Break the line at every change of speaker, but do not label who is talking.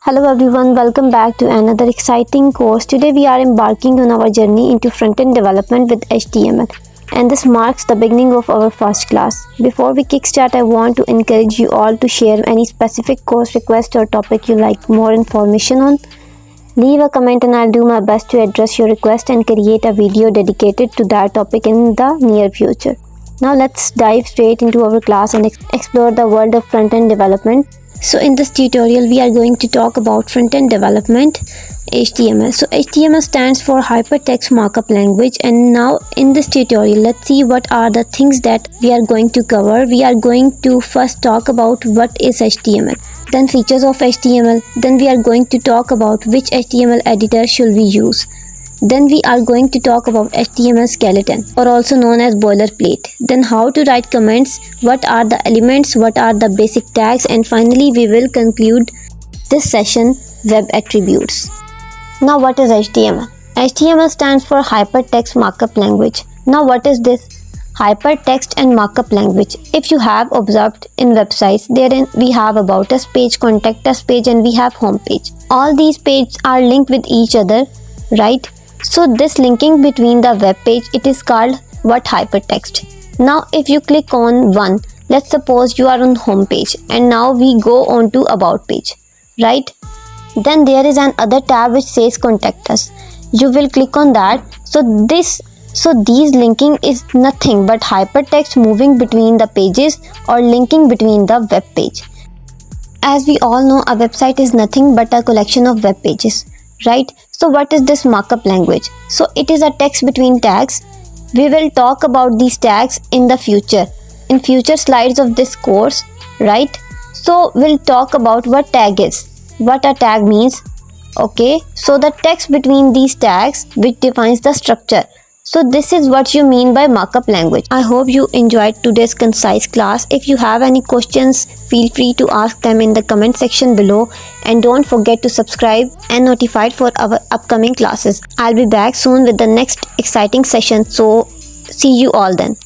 Hello everyone, welcome back to another exciting course. Today we are embarking on our journey into front-end development with HTML, and this marks the beginning of our first class. Before we kickstart, I want to encourage you all to share any specific course request or topic you like more information on. Leave a comment and I'll do my best to address your request and create a video dedicated to that topic in the near future. Now let's dive straight into our class and explore the world of front-end development. So in this tutorial we are going to talk about front-end development, HTML. So HTML stands for Hypertext Markup Language, and now in this tutorial let's see what are the things that we are going to cover. We are going to first talk about what is HTML, then features of HTML, then we are going to talk about which HTML editor should we use. Then we are going to talk about HTML skeleton, or also known as boilerplate. Then how to write comments, what are the elements, what are the basic tags, and finally we will conclude this session web attributes. Now what is HTML? HTML stands for Hypertext Markup Language. Now what is this Hypertext and Markup Language? If you have observed in websites, therein we have about us page, contact us page, and we have home page. All these pages are linked with each other, right? So this linking between the web page, it is called what? Hypertext. Now if you click on one, let's suppose you are on home page and now we go on to about page, right? Then there is an other tab which says contact us. You will click on that. So these linking is nothing but hypertext moving between the pages or linking between the web page. As we all know, a website is nothing but a collection of web pages, right? So what is this markup language? So it is a text between tags. We will talk about these tags in the future, in future slides of this course, right? So we'll talk about what tag is, what a tag means. Okay, so the text between these tags which defines the structure. So this is what you mean by markup language. I hope you enjoyed today's concise class. If you have any questions, feel free to ask them in the comment section below, and don't forget to subscribe and notified for our upcoming classes. I'll be back soon with the next exciting session, so see you all then.